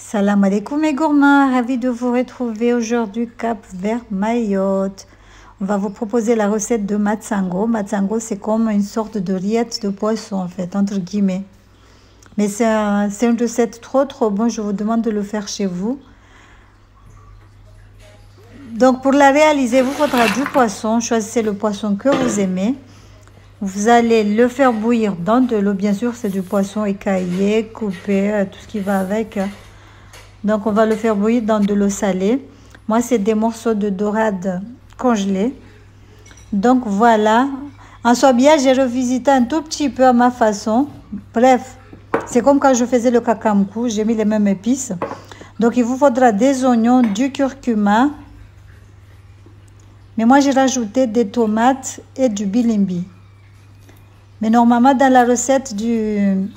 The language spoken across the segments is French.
Salam alaikum mes gourmands, ravi de vous retrouver aujourd'hui Cap Vert Mayotte. On va vous proposer la recette de matsango. Matsango c'est comme une sorte de rillette de poisson en fait, entre guillemets. Mais c'est une recette trop bonne, je vous demande de le faire chez vous. Donc pour la réaliser, vous faudra du poisson, choisissez le poisson que vous aimez. Vous allez le faire bouillir dans de l'eau, bien sûr c'est du poisson écaillé, coupé, tout ce qui va avec. Donc on va le faire bouillir dans de l'eau salée. Moi c'est des morceaux de dorade congelés. Donc voilà. En soi bien j'ai revisité un tout petit peu à ma façon. Bref, c'est comme quand je faisais le kakamkou, j'ai mis les mêmes épices. Donc il vous faudra des oignons, du curcuma. Mais moi j'ai rajouté des tomates et du bilimbi. Mais normalement dans la recette du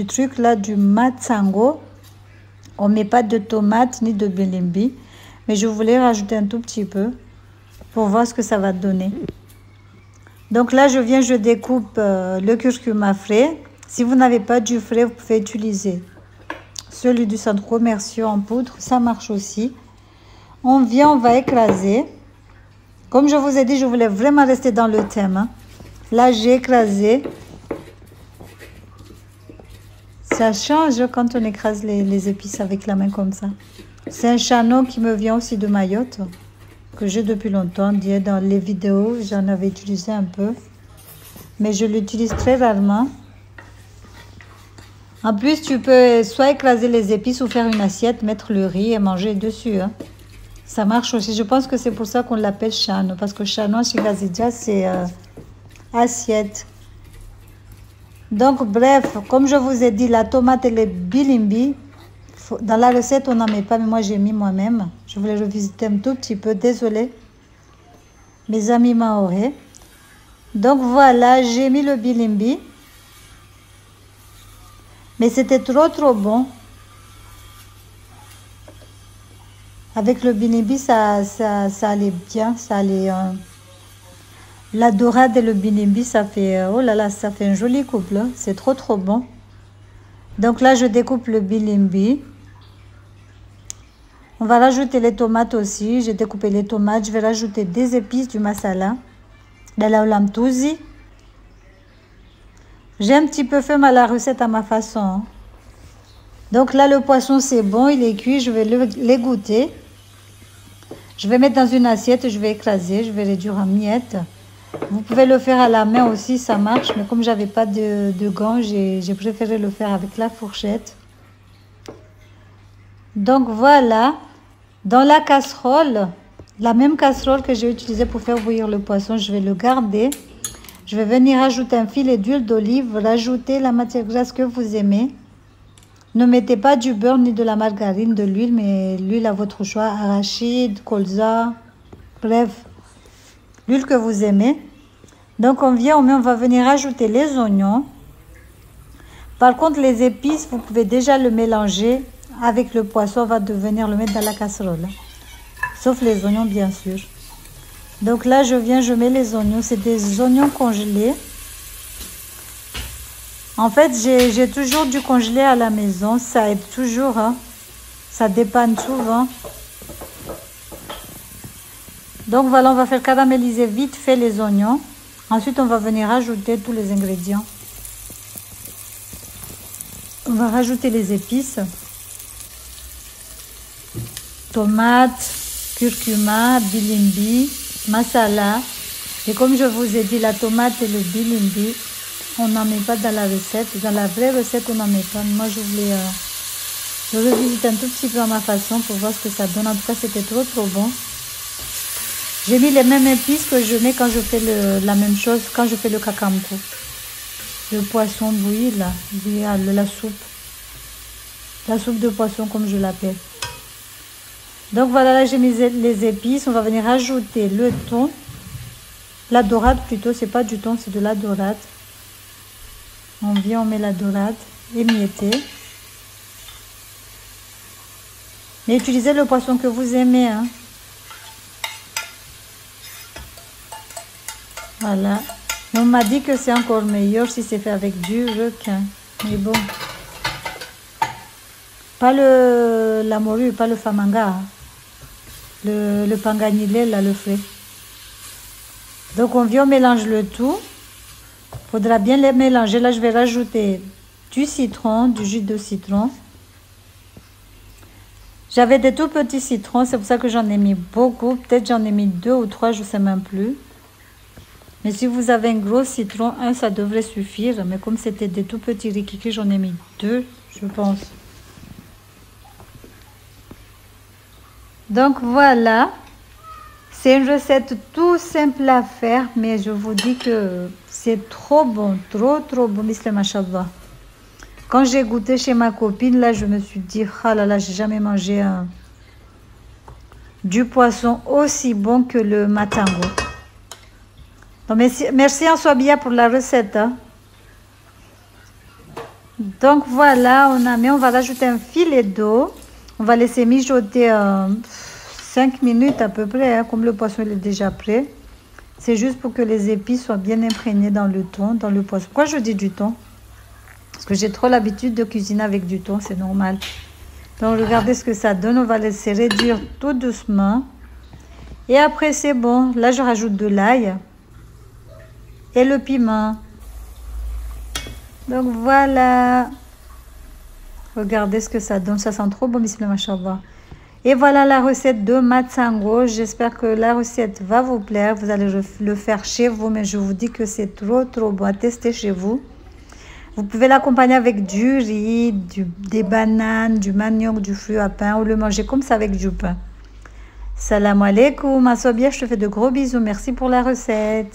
truc là, du matsango, on ne met pas de tomates ni de bilimbi, mais je voulais rajouter un tout petit peu pour voir ce que ça va donner. Donc là, je découpe le curcuma frais. Si vous n'avez pas du frais, vous pouvez utiliser celui du centre commercial en poudre, ça marche aussi. On va écraser. Comme je vous ai dit, je voulais vraiment rester dans le thème, hein. Là, j'ai écrasé. Ça change quand on écrase les épices avec la main comme ça. C'est un chanon qui me vient aussi de Mayotte, que j'ai depuis longtemps. Dans les vidéos, j'en avais utilisé un peu. Mais je l'utilise très rarement. En plus, tu peux soit écraser les épices ou faire une assiette, mettre le riz et manger dessus, hein. Ça marche aussi. Je pense que c'est pour ça qu'on l'appelle chanon. Parce que chanon chez Gazidja, c'est assiette. Donc bref, comme je vous ai dit, la tomate et le bilimbi, dans la recette on n'en met pas, mais moi j'ai mis moi-même. Je voulais revisiter un tout petit peu, désolée mes amis mahorais. Donc voilà, j'ai mis le bilimbi, mais c'était trop bon. Avec le bilimbi ça allait bien, ça allait. La dorade et le bilimbi, ça fait, oh là là, ça fait un joli couple, hein. C'est trop bon. Donc là, je découpe le bilimbi. On va rajouter les tomates aussi. J'ai découpé les tomates. Je vais rajouter des épices du masala, de la oulamtouzi. J'ai un petit peu fait la recette à ma façon, hein. Donc là, le poisson, c'est bon, il est cuit. Je vais l'égoutter. Je vais mettre dans une assiette, je vais écraser, je vais réduire en miettes. Vous pouvez le faire à la main aussi, ça marche. Mais comme j'avais pas de gants, j'ai préféré le faire avec la fourchette. Donc voilà. Dans la casserole, la même casserole que j'ai utilisée pour faire bouillir le poisson, je vais le garder. Je vais venir ajouter un filet d'huile d'olive, rajouter la matière grasse que vous aimez. Ne mettez pas du beurre ni de la margarine, de l'huile, mais l'huile à votre choix, arachide, colza, bref, l'huile que vous aimez. Donc on va venir ajouter les oignons. Par contre les épices, vous pouvez déjà le mélanger avec le poisson. On va venir le mettre dans la casserole, sauf les oignons bien sûr. Donc là je mets les oignons, c'est des oignons congelés. En fait j'ai toujours du congelé à la maison, ça aide toujours, hein. Ça dépanne souvent. Donc voilà, on va faire caraméliser vite fait les oignons. Ensuite, on va venir ajouter tous les ingrédients. On va rajouter les épices. Tomates, curcuma, bilimbi, masala. Et comme je vous ai dit, la tomate et le bilimbi, on n'en met pas dans la recette. Dans la vraie recette, on n'en met pas. Moi, je voulais revisiter un tout petit peu à ma façon pour voir ce que ça donne. En tout cas, c'était trop bon. J'ai mis les mêmes épices que je mets quand je fais la même chose, quand je fais le kakamkou. Le poisson bouilli, là, la soupe. La soupe de poisson, comme je l'appelle. Donc voilà, là j'ai mis les épices. On va venir ajouter le thon. La dorade plutôt, c'est pas du thon, c'est de la dorade. On met la dorade émiettée. Mais utilisez le poisson que vous aimez, hein. Voilà. On m'a dit que c'est encore meilleur si c'est fait avec du requin. Mais bon. pas la morue, pas le famanga, hein. Le panganilé, là, le frais. Donc on vient, on mélange le tout. Faudra bien les mélanger. Là, je vais rajouter du citron, du jus de citron. J'avais des tout petits citrons, c'est pour ça que j'en ai mis beaucoup. Peut-être j'en ai mis 2 ou 3, je ne sais même plus. Mais si vous avez un gros citron, un, ça devrait suffire. Mais comme c'était des tout petits rikiki, j'en ai mis 2, je pense. Donc voilà. C'est une recette tout simple à faire, mais je vous dis que c'est trop bon, trop bon, bismillah, machallah. Quand j'ai goûté chez ma copine, là, je me suis dit, ah là là, j'ai jamais mangé du poisson aussi bon que le matango. Donc, merci Ansoabia pour la recette. Hein. Donc voilà, on va rajouter un filet d'eau. On va laisser mijoter 5 minutes à peu près, hein, comme le poisson il est déjà prêt. C'est juste pour que les épices soient bien imprégnées dans le thon, dans le poisson. Pourquoi je dis du thon? Parce que j'ai trop l'habitude de cuisiner avec du thon, c'est normal. Donc regardez ce que ça donne. On va laisser réduire tout doucement. Et après c'est bon. Là je rajoute de l'ail et le piment. Donc voilà. Regardez ce que ça donne. Ça sent trop bon, bismillah, machallah. Et voilà la recette de matsango. J'espère que la recette va vous plaire. Vous allez le faire chez vous, mais je vous dis que c'est trop bon à tester chez vous. Vous pouvez l'accompagner avec du riz, des bananes, du manioc, du fruit à pain ou le manger comme ça avec du pain. Salam alaikum. Assobia, je te fais de gros bisous. Merci pour la recette.